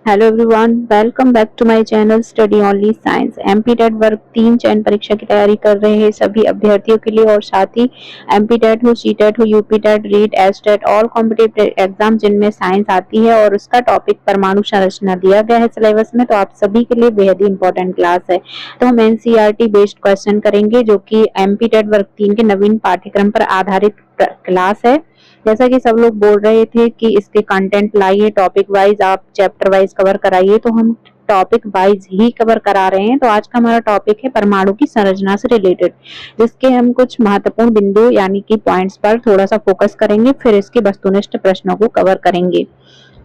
Hello everyone, welcome back to my channel study only science. MP TET वर्ग 3 चयन परीक्षा की तैयारी कर रहे हैं सभी अभ्यर्थियों के लिए और साथ ही एमपी टेट हो, सी-टेट हो, UPTET, REET, STET all competitive exam जिनमें साइंस आती है और उसका टॉपिक परमाणु संरचना दिया गया है सिलेबस में, तो आप सभी के लिए बेहद ही इंपॉर्टेंट क्लास है। तो हम एनसीईआरटी बेस्ड क्वेश्चन करेंगे जो कि एमपी-टेट वर्ग 3 के नवीन पाठ्यक्रम पर आधारित क्लास है। जैसा कि सब लोग बोल रहे थे कि इसके कंटेंट लाइए, टॉपिक वाइज आप चैप्टर वाइज कवर कराइए, तो हम टॉपिक वाइज ही कवर करा रहे हैं। तो आज का हमारा टॉपिक है परमाणु की संरचना से रिलेटेड, जिसके हम कुछ महत्वपूर्ण बिंदु यानी कि पॉइंट्स पर थोड़ा सा फोकस करेंगे, फिर इसके वस्तुनिष्ठ प्रश्नों को कवर करेंगे।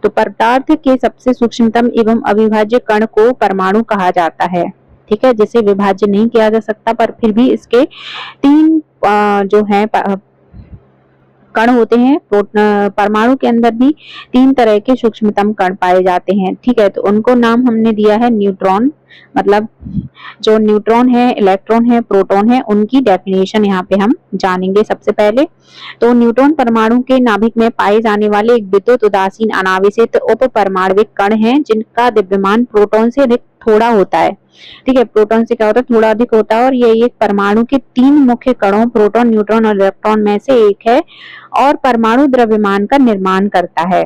तो पदार्थ के सबसे सूक्ष्मतम एवं अविभाज्य कण को परमाणु कहा जाता है, ठीक है, जिसे विभाज्य नहीं किया जा सकता, पर फिर भी इसके तीन जो है कण होते हैं। परमाणु के अंदर भी 3 तरह के सूक्ष्मतम कण पाए जाते हैं, ठीक है। तो उनको नाम हमने दिया है न्यूट्रॉन, मतलब जो न्यूट्रॉन है, इलेक्ट्रॉन है, प्रोटॉन है, उनकी डेफिनेशन यहाँ पे हम जानेंगे सबसे पहले। तो न्यूट्रॉन परमाणु के नाभिक में पाए जाने वाले एक विद्युत उदासीन अनावेशित उप परमाणविक कण है, जिनका द्रव्यमान प्रोटॉन से अधिक थोड़ा होता है, ठीक है। प्रोटॉन से क्या होता है, थोड़ा अधिक होता है, और ये एक परमाणु के 3 मुख्य कणों प्रोटॉन, न्यूट्रॉन और इलेक्ट्रॉन में से एक है और परमाणु द्रव्यमान का निर्माण करता है।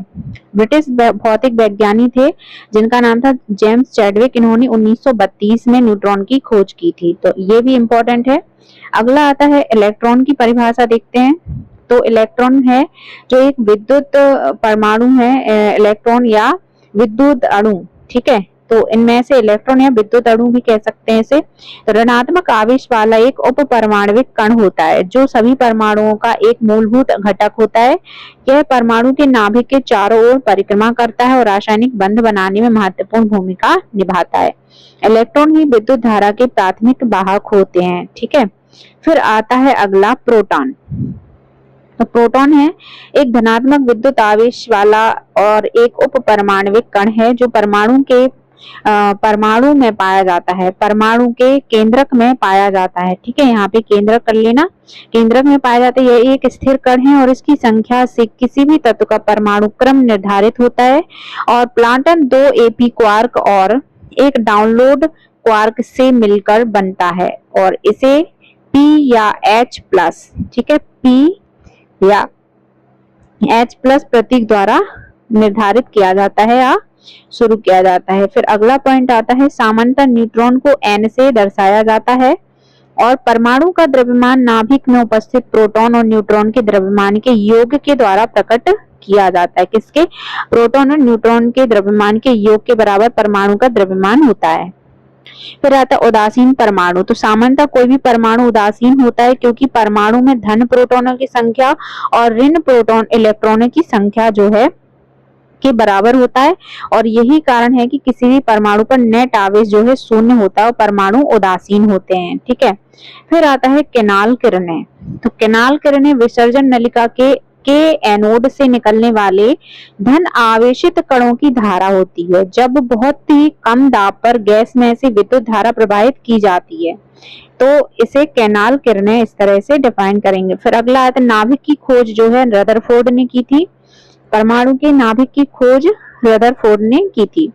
ब्रिटिश भौतिक वैज्ञानिक थे जिनका नाम था जेम्स चैडविक। इन्होंने 1932 में न्यूट्रॉन की खोज की थी, तो ये भी इंपॉर्टेंट है। अगला आता है इलेक्ट्रॉन की परिभाषा, देखते हैं। तो इलेक्ट्रॉन है जो एक विद्युत परमाणु है, इलेक्ट्रॉन या विद्युत अणु, ठीक है। तो इनमें से इलेक्ट्रॉन या विद्युत अणु भी कह सकते हैं इसे। तो ऋणात्मक आवेश वाला एक उप परमाणविक कण होता है जो सभी परमाणुओं का एक मूलभूत घटक होता है। यह परमाणु के नाभिक के चारों ओर परिक्रमा करता है और रासायनिक बंध बनाने में महत्वपूर्ण भूमिका निभाता है। इलेक्ट्रॉन ही विद्युत धारा के प्राथमिक वाहक होते हैं, ठीक है। फिर आता है अगला प्रोटॉन। तो प्रोटॉन है एक धनात्मक विद्युत आवेश वाला और एक उप परमाणविक कण है जो परमाणु में पाया जाता है, परमाणु के केंद्रक में पाया जाता है, ठीक है। यहाँ पे केंद्रक कर लेना, केंद्रक में पाया जाता है। यह एक स्थिर कण है और इसकी संख्या से किसी भी तत्व का परमाणु क्रम निर्धारित होता है और प्लाटन 2 एपी क्वार्क और एक डाउनलोड क्वार्क से मिलकर बनता है और इसे P या H+, ठीक है, P या H+ प्रतीक द्वारा निर्धारित किया जाता है या शुरू किया जाता है। फिर अगला पॉइंट आता है सामान्यतः न्यूट्रॉन को N से दर्शाया जाता है और परमाणु का द्रव्यमान नाभिक में उपस्थित प्रोटॉन और न्यूट्रॉन के द्रव्यमान के योग के द्वारा प्रकट किया जाता है। किसके? प्रोटॉन और न्यूट्रॉन के द्रव्यमान के योग के बराबर परमाणु का द्रव्यमान होता है। फिर आता है उदासीन परमाणु। तो सामान्यतः कोई भी परमाणु उदासीन होता है क्योंकि परमाणु में धन प्रोटॉनों की संख्या और ऋण प्रोटॉन इलेक्ट्रॉनों की संख्या जो है के बराबर होता है और यही कारण है कि किसी भी परमाणु पर नेट आवेश जो है शून्य होता है और परमाणु उदासीन होते हैं, ठीक है। फिर आता है केनाल किरणें। तो केनाल किरणें विसर्जन नलिका के एनोड से निकलने वाले धन आवेशित कणों की धारा होती है जब बहुत ही कम दाब पर गैस में से विद्युत धारा प्रवाहित की जाती है, तो इसे केनाल किरणें इस तरह से डिफाइन करेंगे। फिर अगला आता है नाभिक की खोज जो है रदरफोर्ड ने की थी। परमाणु के नाभिक की खोज रदरफोर्ड ने की थी।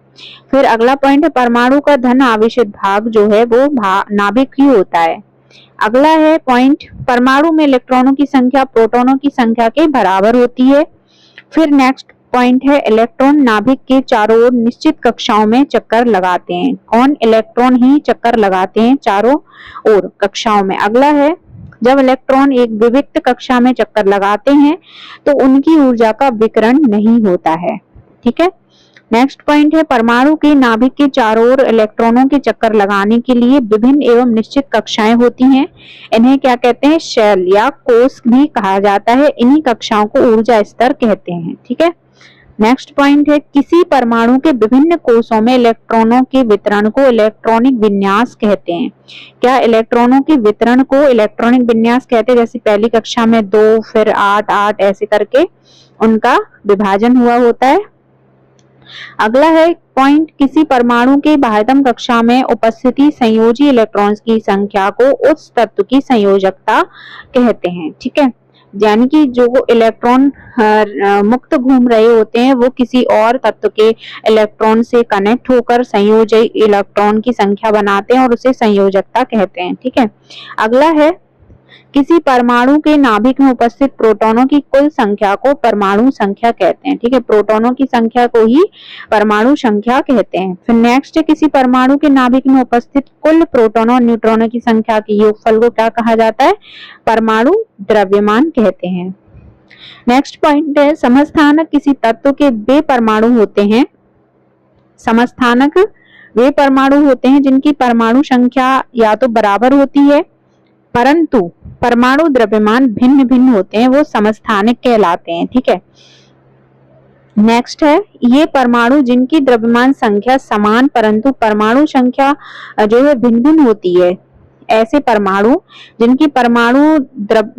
फिर अगला पॉइंट है परमाणु का धन आवेशित भाग जो है वो नाभिक ही होता है। अगला है पॉइंट परमाणु में इलेक्ट्रॉनों की संख्या प्रोटॉनों की संख्या के बराबर होती है। फिर नेक्स्ट पॉइंट है इलेक्ट्रॉन नाभिक के चारों ओर निश्चित कक्षाओं में चक्कर लगाते हैं। कौन? इलेक्ट्रॉन ही चक्कर लगाते हैं चारों ओर कक्षाओं में। अगला है जब इलेक्ट्रॉन एक विविक्त कक्षा में चक्कर लगाते हैं तो उनकी ऊर्जा का विकिरण नहीं होता है, ठीक है। नेक्स्ट पॉइंट है परमाणु के नाभिक के चारों ओर इलेक्ट्रॉनों के चक्कर लगाने के लिए विभिन्न एवं निश्चित कक्षाएं होती हैं। इन्हें क्या कहते हैं? शेल या कोष भी कहा जाता है। इन्हीं कक्षाओं को ऊर्जा स्तर कहते हैं, ठीक है। नेक्स्ट पॉइंट है किसी परमाणु के विभिन्न कोषों में इलेक्ट्रॉनों के वितरण को इलेक्ट्रॉनिक विन्यास कहते हैं। क्या इलेक्ट्रॉनों के वितरण को इलेक्ट्रॉनिक विन्यास कहते हैं? जैसे पहली कक्षा में 2 फिर 8 8 ऐसे करके उनका विभाजन हुआ होता है। अगला है पॉइंट किसी परमाणु के बाह्यतम कक्षा में उपस्थिति संयोजी इलेक्ट्रॉन्स की संख्या को उस तत्व की संयोजकता कहते हैं, ठीक है। यानी कि जो इलेक्ट्रॉन मुक्त घूम रहे होते हैं वो किसी और तत्व के इलेक्ट्रॉन से कनेक्ट होकर संयोजी इलेक्ट्रॉन की संख्या बनाते हैं और उसे संयोजकता कहते हैं। ठीक है, अगला है किसी परमाणु के नाभिक में उपस्थित प्रोटॉनों की कुल संख्या को परमाणु संख्या कहते हैं। ठीक है, प्रोटॉनों की संख्या को ही परमाणु संख्या कहते हैं। फिर नेक्स्ट है किसी परमाणु के नाभिक में उपस्थित कुल प्रोटॉनों और न्यूट्रॉनों की संख्या के योगफल को क्या कहा जाता है? परमाणु द्रव्यमान कहते हैं। नेक्स्ट पॉइंट है समस्थानक किसी तत्व के वे परमाणु होते हैं, समस्थानक वे परमाणु होते हैं जिनकी परमाणु संख्या या तो बराबर होती है परंतु परमाणु द्रव्यमान भिन्न भिन्न होते हैं, वो समस्थानिक कहलाते हैं। ठीक है, नेक्स्ट है ये परमाणु जिनकी द्रव्यमान संख्या समान परंतु परमाणु संख्या जो है भिन्न भिन्न होती है, ऐसे परमाणु जिनकी परमाणु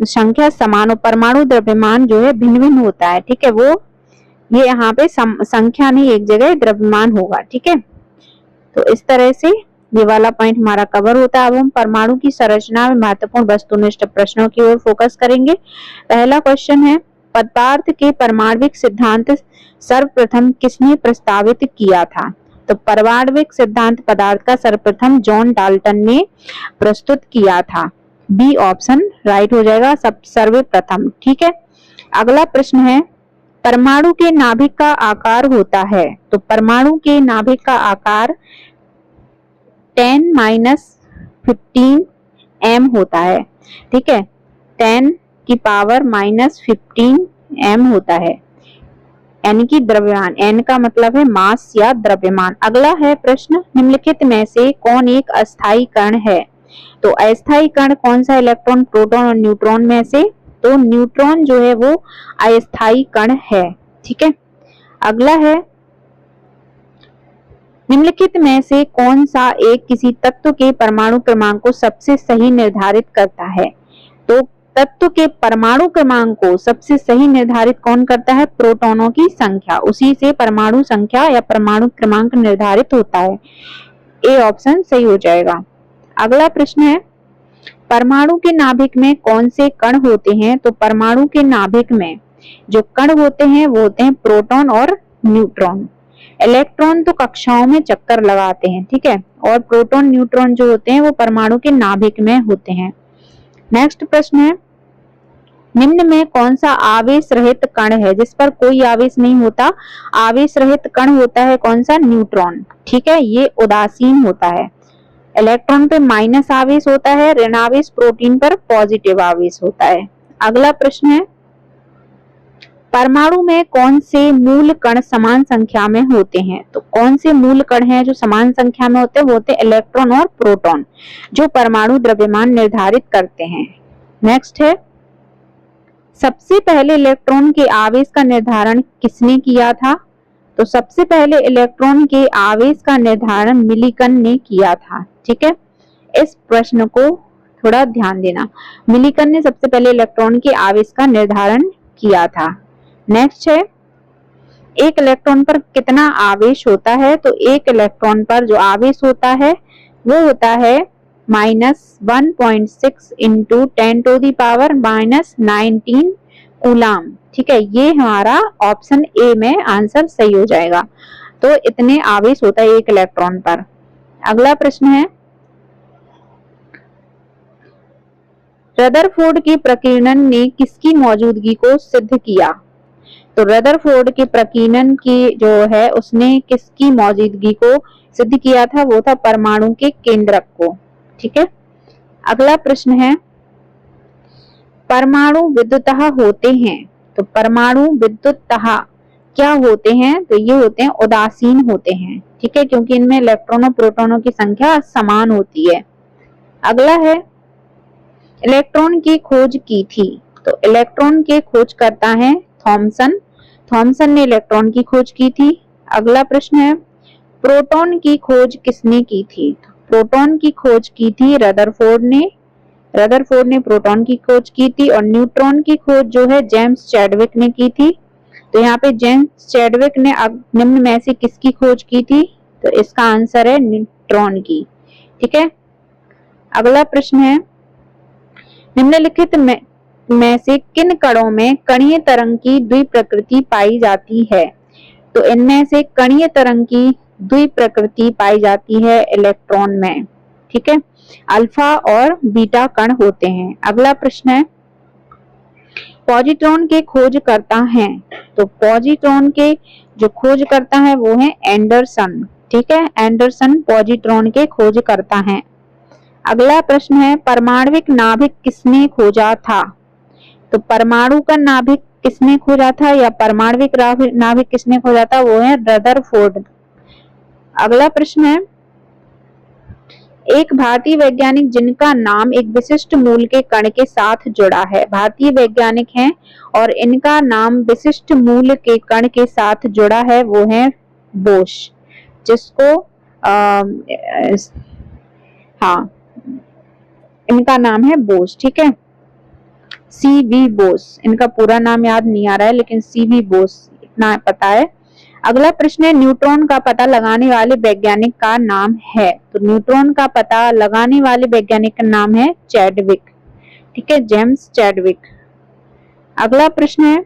संख्या समान और परमाणु द्रव्यमान जो है भिन्न भिन्न होता है। ठीक है, वो ये यहाँ पे संख्या नहीं एक जगह द्रव्यमान होगा। ठीक है, तो इस तरह से ये वाला पॉइंट हमारा कवर होता है। अब हम परमाणु की संरचना में महत्वपूर्ण वस्तुनिष्ठ प्रश्नों की ओर फोकस करेंगे। पहला क्वेश्चन है पदार्थ के परमाणविक सिद्धांत सर्वप्रथम किसने प्रस्तावित किया था? तो परमाणविक सिद्धांत पदार्थ का सर्वप्रथम जॉन डाल्टन ने प्रस्तुत किया था। बी ऑप्शन राइट हो जाएगा, सब सर्वप्रथम। ठीक है, अगला प्रश्न है परमाणु के नाभिक का आकार होता है, तो परमाणु के नाभिक का आकार 10-15 m होता है। ठीक है, 10 की पावर -15 m होता है, यानी कि द्रव्यमान। n का मतलब है मास या द्रव्यमान। अगला है प्रश्न निम्नलिखित में से कौन एक अस्थायी कण है? तो अस्थायी कण कौन सा? इलेक्ट्रॉन, प्रोटॉन और न्यूट्रॉन में से तो न्यूट्रॉन जो है वो अस्थायी कण है। ठीक है, अगला है निम्नलिखित में से कौन सा एक किसी तत्व के परमाणु क्रमांक को सबसे सही निर्धारित करता है? तो तत्व के परमाणु क्रमांक को सबसे सही निर्धारित कौन करता है? प्रोटॉनों की संख्या, उसी से परमाणु संख्या या परमाणु क्रमांक निर्धारित होता है। ए ऑप्शन सही हो जाएगा। अगला प्रश्न है परमाणु के नाभिक में कौन से कण होते हैं? तो परमाणु के नाभिक में जो कण होते हैं वो होते हैं प्रोटॉन और न्यूट्रॉन। इलेक्ट्रॉन तो कक्षाओं में चक्कर लगाते हैं। ठीक है, और प्रोटॉन न्यूट्रॉन जो होते हैं वो परमाणु के नाभिक में होते हैं। नेक्स्ट प्रश्न है निम्न में कौन सा आवेश रहित कण है जिस पर कोई आवेश नहीं होता? आवेश रहित कण होता है कौन सा? न्यूट्रॉन। ठीक है, ये उदासीन होता है। इलेक्ट्रॉन पे माइनस आवेश होता है, ऋण आवेश प्रोटीन पर पॉजिटिव आवेश होता है। अगला प्रश्न है परमाणु में कौन से मूल कण समान संख्या में होते हैं? तो कौन से मूल कण हैं जो समान संख्या में होते हैं? वो होते हैं इलेक्ट्रॉन और प्रोटॉन, जो परमाणु द्रव्यमान निर्धारित करते हैं। नेक्स्ट है सबसे पहले इलेक्ट्रॉन के आवेश का निर्धारण किसने किया था? तो सबसे पहले इलेक्ट्रॉन के आवेश का निर्धारण मिलिकन ने किया था। ठीक है, इस प्रश्न को थोड़ा ध्यान देना। मिलिकन ने सबसे पहले इलेक्ट्रॉन के आवेश का निर्धारण किया था। नेक्स्ट है एक इलेक्ट्रॉन पर कितना आवेश होता है? तो एक इलेक्ट्रॉन पर जो आवेश होता है वो होता है -1.6 × 10⁻⁻19 कूलाम। ठीक है, ये हमारा ऑप्शन ए में आंसर सही हो जाएगा। तो इतने आवेश होता है एक इलेक्ट्रॉन पर। अगला प्रश्न है रदरफोर्ड के प्रकीर्णन ने किसकी मौजूदगी को सिद्ध किया? तो रदरफोर्ड के प्रकीर्णन की जो है उसने किसकी मौजूदगी को सिद्ध किया था? वो था परमाणु के केंद्रक को। ठीक है, अगला प्रश्न है परमाणु विद्युतः होते हैं, तो परमाणु विद्युतः क्या होते हैं? तो ये होते हैं उदासीन होते हैं। ठीक है, क्योंकि इनमें इलेक्ट्रॉनों प्रोटॉनों की संख्या समान होती है। अगला है इलेक्ट्रॉन की खोज की थी, तो इलेक्ट्रॉन के खोज करता है थॉमसन ने इलेक्ट्रॉन की खोज की थी। अगला प्रश्न है प्रोटॉन की खोज किसने की थी? प्रोटॉन की खोज की थी रदरफोर्ड ने प्रोटॉन की खोज की थी। और न्यूट्रॉन की खोज जो है जेम्स चैडविक ने की थी। तो यहाँ पे जेम्स चैडविक ने निम्न में से किसकी खोज की थी? तो इसका आंसर है न्यूट्रॉन की। ठीक है, अगला प्रश्न है निम्नलिखित में में से किन कणों में कणीय तरंग की द्विप्रकृति पाई जाती है? तो इनमें से कणीय तरंग की द्विप्रकृति पाई जाती है इलेक्ट्रॉन में, ठीक है। अल्फा और बीटा कण होते हैं। अगला प्रश्न है, पॉजिट्रॉन के खोज करता है। तो पॉजिट्रॉन के जो खोज करता है वो है एंडरसन, ठीक है। एंडरसन पॉजिट्रॉन के खोज करता है। अगला प्रश्न है, परमाणविक नाभिक किसने खोजा था? तो परमाणु का नाभिक किसने खोजा था या परमाणविक नाभिक किसने खोजा था? वो है रदरफोर्ड। अगला प्रश्न है, एक भारतीय वैज्ञानिक जिनका नाम एक विशिष्ट मूल के कण के साथ जुड़ा है। भारतीय वैज्ञानिक हैं और इनका नाम विशिष्ट मूल के कण के साथ जुड़ा है, वो है बोश, जिसको हाँ इनका नाम है बोस, ठीक है। सीवी बोस, इनका पूरा नाम याद नहीं आ रहा है लेकिन सीवी बोस इतना पता है। अगला प्रश्न है, न्यूट्रॉन का पता लगाने वाले वैज्ञानिक का नाम है। तो न्यूट्रॉन का पता लगाने वाले वैज्ञानिक का नाम है चैडविक, ठीक है, जेम्स चैडविक। अगला प्रश्न है,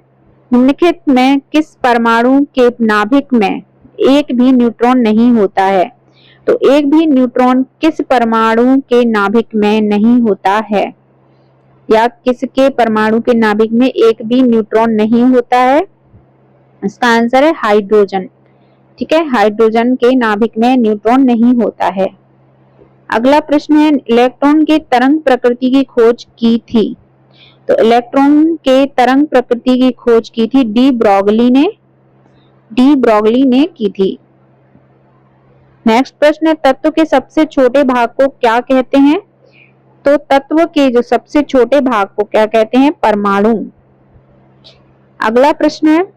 निम्नलिखित में किस परमाणु के नाभिक में एक भी न्यूट्रॉन नहीं होता है? तो एक भी न्यूट्रॉन किस परमाणु के नाभिक में नहीं होता है, या किसके परमाणु के नाभिक में एक भी न्यूट्रॉन नहीं होता है? इसका आंसर है हाइड्रोजन, ठीक है। हाइड्रोजन के नाभिक में न्यूट्रॉन नहीं होता है। अगला प्रश्न है, इलेक्ट्रॉन के तरंग प्रकृति की खोज की थी। तो इलेक्ट्रॉन के तरंग प्रकृति की खोज की थी डी ब्रोगली ने की थी। नेक्स्ट प्रश्न है, तत्व के सबसे छोटे भाग को क्या कहते हैं? तो तत्व के जो सबसे छोटे भाग को क्या कहते हैं? परमाणु। अगला प्रश्न है,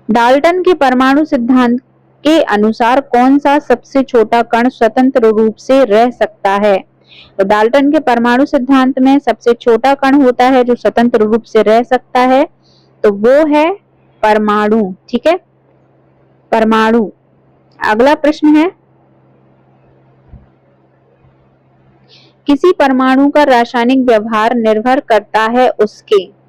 डाल्टन के परमाणु सिद्धांत के अनुसार कौन सा सबसे छोटा कण स्वतंत्र रूप से रह सकता है? तो डाल्टन के परमाणु सिद्धांत में सबसे छोटा कण होता है जो स्वतंत्र रूप से रह सकता है, तो वो है परमाणु, ठीक है, परमाणु। अगला प्रश्न है, किसी परमाणु का रासायनिक व्यवहार निर्भर करता है उसके।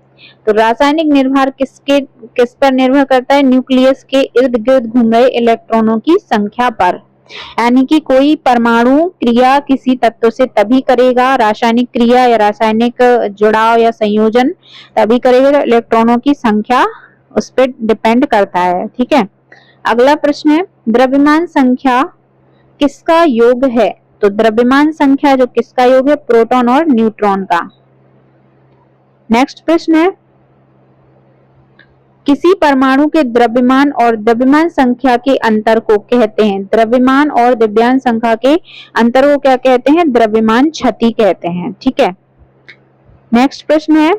तो रासायनिक निर्भर किस पर निर्भर करता है? न्यूक्लियस के इर्द गिर्द घूम रहे इलेक्ट्रॉनों की संख्या पर। यानी कि कोई परमाणु क्रिया किसी तत्व से तभी करेगा, रासायनिक क्रिया या रासायनिक जुड़ाव या संयोजन तभी करेगा इलेक्ट्रॉनों की संख्या उस पर डिपेंड करता है, ठीक है। अगला प्रश्न है, द्रव्यमान संख्या किसका योग है? तो द्रव्यमान संख्या जो किसका योग है? प्रोटॉन और न्यूट्रॉन का। नेक्स्ट प्रश्न है, किसी परमाणु के द्रव्यमान और द्रव्यमान संख्या के अंतर को कहते हैं? द्रव्यमान और द्रव्यमान संख्या के अंतर को क्या कहते हैं? द्रव्यमान क्षति कहते हैं, ठीक है। नेक्स्ट प्रश्न है,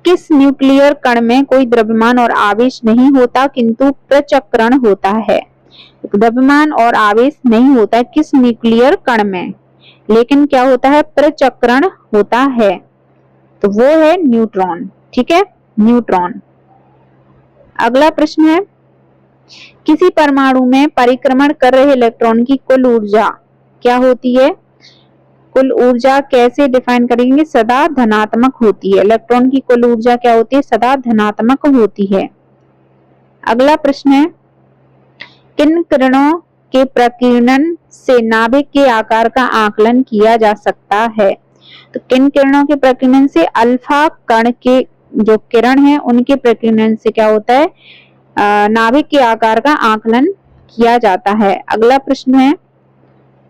किस न्यूक्लियर कण में कोई द्रव्यमान और आवेश नहीं होता किंतु प्रचक्रण होता है? द्रव्यमान और आवेश नहीं होता है किस न्यूक्लियर कण में, लेकिन क्या होता है? प्रचक्रण होता है, तो वो है न्यूट्रॉन, ठीक है, न्यूट्रॉन। अगला प्रश्न है, किसी परमाणु में परिक्रमण कर रहे इलेक्ट्रॉन की कुल ऊर्जा क्या होती है? कुल ऊर्जा कैसे डिफाइन करेंगे? सदा धनात्मक होती है। इलेक्ट्रॉन की कुल ऊर्जा क्या होती है? सदा धनात्मक होती है। अगला प्रश्न है, किन किरणों के प्रकीर्णन से नाभिक के आकार का आकलन किया जा सकता है? तो किन किरणों के प्रकीर्णन से? अल्फा कण के जो किरण है उनके प्रकीर्णन से क्या होता है? नाभिक के आकार का आकलन किया जाता है। अगला प्रश्न है,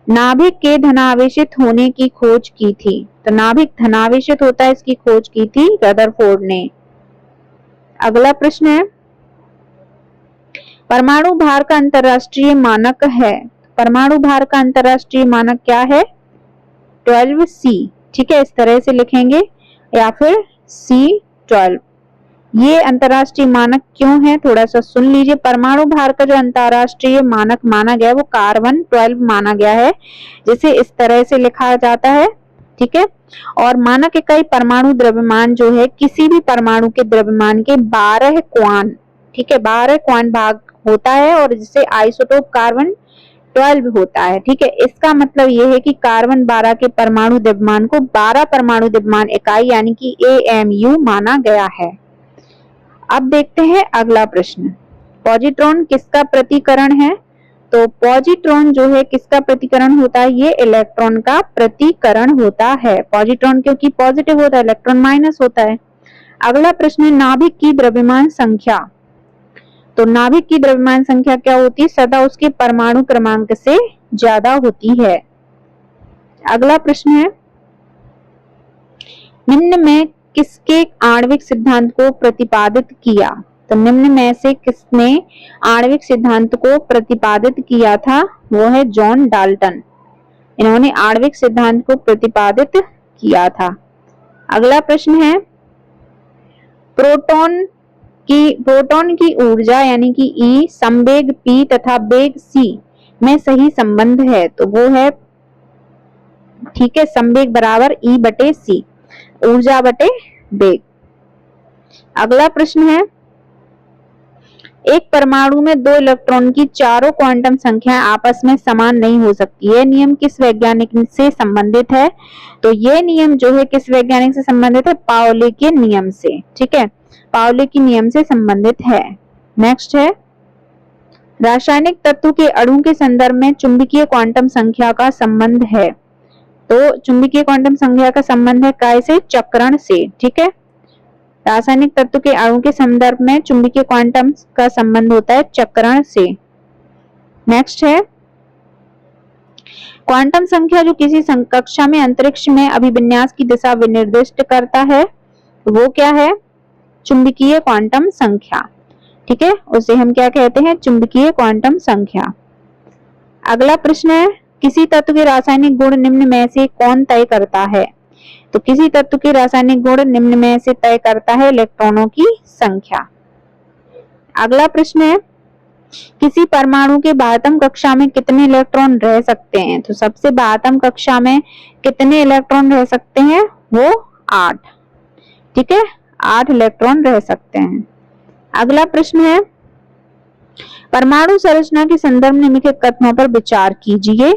नाभिक के धनावेशित होने की खोज की थी। तो नाभिक धनावेशित होता है इसकी खोज की थी रदरफोर्ड ने। अगला प्रश्न है, परमाणु भार का अंतरराष्ट्रीय मानक है। परमाणु भार का अंतरराष्ट्रीय मानक क्या है? 12C, ठीक है, इस तरह से लिखेंगे या फिर C12। ये अंतरराष्ट्रीय मानक क्यों है थोड़ा सा सुन लीजिए। परमाणु भार का जो अंतरराष्ट्रीय मानक माना गया है वो कार्बन 12 माना गया है, जिसे इस तरह से लिखा जाता है, ठीक है। और मानक इकाई परमाणु द्रव्यमान जो है किसी भी परमाणु के द्रव्यमान के 12 क्वान, ठीक है, 12 क्वान भाग होता है और जिसे आइसोटोप कार्बन 12 होता है। ठीक है, इसका मतलब ये है कि कार्बन 12 के परमाणु द्रव्यमान को 12 परमाणु द्रव्यमान इकाई यानी कि AMU माना गया है। अब देखते हैं अगला प्रश्न, पॉजिट्रॉन किसका प्रतिकरण है? तो पॉजिट्रॉन जो है किसका प्रतिकरण होता है? ये इलेक्ट्रॉन का प्रतिकरण होता है। पॉजिट्रॉन क्योंकि पॉजिटिव होता है, इलेक्ट्रॉन माइनस होता है। अगला प्रश्न है नाभिक की द्रव्यमान संख्या। तो नाभिक की द्रव्यमान संख्या क्या होती है? सदा उसके परमाणु क्रमांक से ज्यादा होती है। अगला प्रश्न है निम्न में किसके आणविक सिद्धांत को प्रतिपादित किया? तो निम्न में से किसने आणविक सिद्धांत को प्रतिपादित किया था? वो है जॉन डाल्टन। इन्होंने आणविक सिद्धांत को प्रतिपादित किया था। अगला प्रश्न है प्रोटॉन की ऊर्जा यानी कि E संवेग P तथा वेग C में सही संबंध है। तो वो है, ठीक है, संवेग बराबर E बटे C, ऊर्जा बटे वेग। अगला प्रश्न है एक परमाणु में 2 इलेक्ट्रॉन की चारों क्वांटम संख्याएं आपस में समान नहीं हो सकती। यह नियम किस वैज्ञानिक से संबंधित है? तो यह नियम जो है किस वैज्ञानिक से संबंधित है? पाउली के नियम से। ठीक है, पाउली के नियम से संबंधित है। नेक्स्ट है रासायनिक तत्व के अणु के संदर्भ में चुंबकीय क्वांटम संख्या का संबंध है। तो चुंबकीय क्वांटम संख्या का संबंध है काय से? चक्रण से। ठीक है, रासायनिक तत्व के अणु के संदर्भ में चुंबकीय क्वांटम का संबंध होता है चक्रण से। नेक्स्ट है क्वांटम संख्या जो किसी कक्षा में अंतरिक्ष में अभिविन्यास की दिशा निर्दिष्ट करता है वो क्या है? चुंबकीय क्वांटम संख्या। ठीक है, उसे हम क्या कहते हैं? चुंबकीय क्वांटम संख्या। अगला प्रश्न है किसी तत्व के रासायनिक गुण निम्न में से कौन तय करता है? तो किसी तत्व के रासायनिक गुण निम्न में से तय करता है इलेक्ट्रॉनों की संख्या। अगला प्रश्न है किसी परमाणु के बाह्यतम कक्षा में कितने इलेक्ट्रॉन रह सकते हैं? तो सबसे बाह्यतम कक्षा में कितने इलेक्ट्रॉन रह सकते हैं? वो 8। ठीक है, 8 इलेक्ट्रॉन रह सकते हैं। अगला प्रश्न है परमाणु संरचना के संदर्भ में निम्नलिखित कथनों पर विचार कीजिए।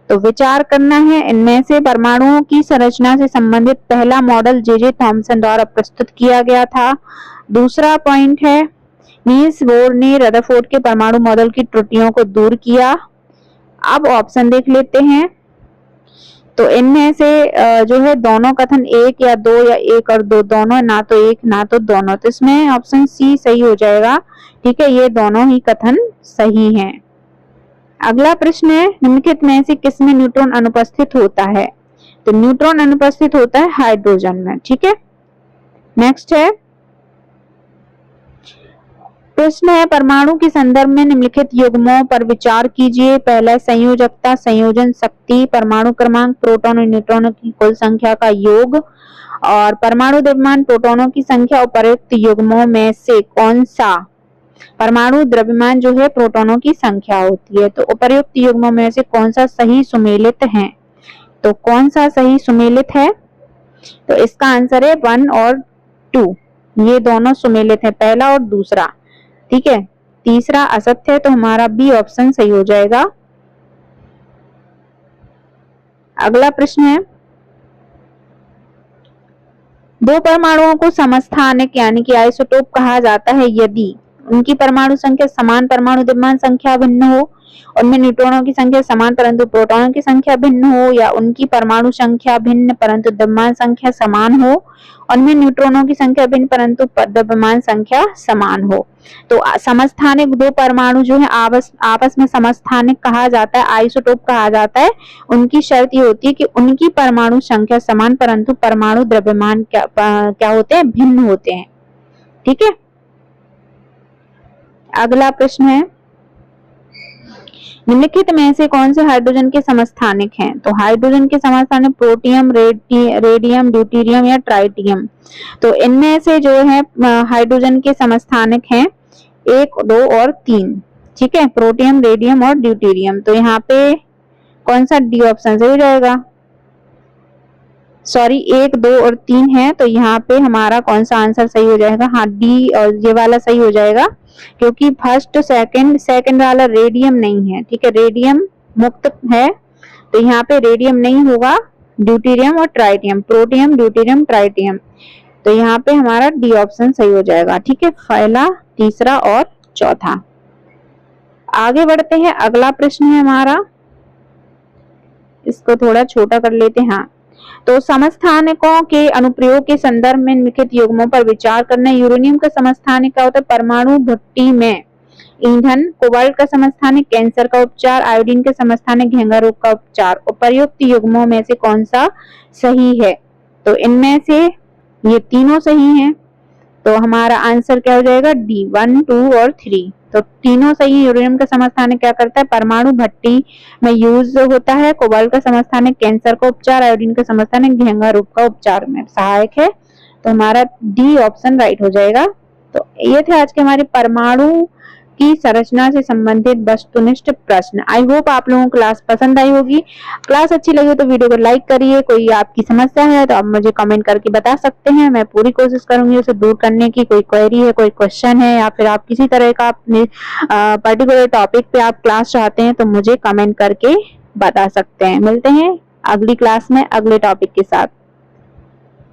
तो विचार करना है इनमें से परमाणुओं की संरचना से संबंधित पहला मॉडल जे थॉमसन द्वारा प्रस्तुत किया गया था। दूसरा पॉइंट है नील्स बोर ने रदरफोर्ड के परमाणु मॉडल की त्रुटियों को दूर किया। अब ऑप्शन देख लेते हैं। तो इनमें से जो है दोनों कथन 1 या 2 या 1 और 2 दोनों, ना तो 1 ना तो दोनों, तो इसमें ऑप्शन सी सही हो जाएगा। ठीक है, ये दोनों ही कथन सही हैं। अगला प्रश्न है निम्नलिखित में से किसमें न्यूट्रॉन अनुपस्थित होता है? तो न्यूट्रॉन अनुपस्थित होता है हाइड्रोजन में। ठीक है, नेक्स्ट है प्रश्न है परमाणु के संदर्भ में निम्नलिखित युग्मों पर विचार कीजिए। पहला संयोजकता, संयोजन शक्ति, परमाणु क्रमांक, प्रोटॉन और न्यूट्रॉनों की कुल संख्या का योग, और परमाणु द्रव्यमान, प्रोटॉनों की संख्या। उपर्युक्त युग्मों में से कौन सा परमाणु द्रव्यमान जो है प्रोटॉनों की संख्या होती है? तो उपर्युक्त युग्मों में से कौन सा सही सुमेलित है? तो कौन सा सही सुमेलित है? तो इसका आंसर है 1 और 2, ये दोनों सुमेलित है, पहला और दूसरा। ठीक है, तीसरा असत्य है, तो हमारा बी ऑप्शन सही हो जाएगा। अगला प्रश्न है दो परमाणुओं को समस्थानिक यानी कि आइसोटोप कहा जाता है यदि उनकी परमाणु संख्या समान, परमाणु द्रव्यमान संख्या भिन्न हो, उनमें न्यूट्रॉनों की संख्या समान परंतु प्रोटॉनों की संख्या भिन्न हो, या उनकी परमाणु संख्या भिन्न परंतु द्रव्यमान संख्या समान हो, उनमें न्यूट्रॉनों की संख्या भिन्न परंतु द्रव्यमान संख्या समान हो। तो समस्थानिक दो परमाणु जो है आपस में समस्थानिक कहा जाता है, आइसोटोप कहा जाता है। उनकी शर्त ये होती है कि उनकी परमाणु संख्या समान परंतु परमाणु द्रव्यमान क्या होते हैं? भिन्न होते हैं। ठीक है, अगला प्रश्न है निम्नलिखित में से कौन से हाइड्रोजन के समस्थानिक हैं? तो हाइड्रोजन के समस्थानिक प्रोटियम, रेडियम, ड्यूटेरियम या ट्राइटियम। तो इनमें से जो है हाइड्रोजन के समस्थानिक हैं 1, 2 और 3। ठीक है, प्रोटियम, रेडियम और ड्यूटेरियम। तो यहाँ पे कौन सा डी ऑप्शन सही हो जाएगा? सॉरी, 1, 2 और 3 है, तो यहाँ पे हमारा कौन सा आंसर सही हो जाएगा? हाँ, डी और ये वाला सही हो जाएगा, क्योंकि फर्स्ट सेकंड वाला रेडियम नहीं है। ठीक है, रेडियम मुक्त है, तो यहाँ पे रेडियम नहीं होगा, ड्यूटेरियम और ट्राइटियम, प्रोटियम, ड्यूटेरियम, ट्राइटियम। तो यहाँ पे हमारा डी ऑप्शन सही हो जाएगा। ठीक है, पहला, तीसरा और चौथा। आगे बढ़ते हैं, अगला प्रश्न है हमारा, इसको थोड़ा छोटा कर लेते हैं। हाँ, तो समस्थानिकों के अनुप्रयोग के संदर्भ में निम्नलिखित युग्मों पर विचार करना। यूरेनियम का समस्थानिक क्या होता है? परमाणु भट्टी में ईंधन। कोबाल्ट का समस्थानिक कैंसर का उपचार। आयोडीन के समस्थानिक घेंगा रोग का उपचार। उपर्युक्त युग्मों में से कौन सा सही है? तो इनमें से ये तीनों सही हैं, तो हमारा आंसर क्या हो जाएगा? डी, 1, 2 और 3। तो तीनों सही। यूरेनियम का समस्थानिक क्या करता है? परमाणु भट्टी में यूज होता है। कोबाल्ट का समस्थानिक कैंसर का उपचार। आयोडीन का समस्थानिक घेंगा रोग का उपचार में सहायक है। तो हमारा डी ऑप्शन राइट हो जाएगा। तो ये थे आज के हमारे परमाणु की संरचना से संबंधित वस्तुनिष्ठ प्रश्न। आई होप आप लोगों को क्लास पसंद आई होगी। क्लास अच्छी लगी तो वीडियो को लाइक करिए। कोई आपकी समस्या है तो आप मुझे कमेंट करके बता सकते हैं, मैं पूरी कोशिश करूंगी उसे दूर करने की। कोई क्वेरी है, कोई क्वेश्चन है, या फिर आप किसी तरह का अपने पर्टिकुलर टॉपिक पे आप क्लास चाहते हैं तो मुझे कमेंट करके बता सकते हैं। मिलते हैं अगली क्लास में अगले टॉपिक के साथ।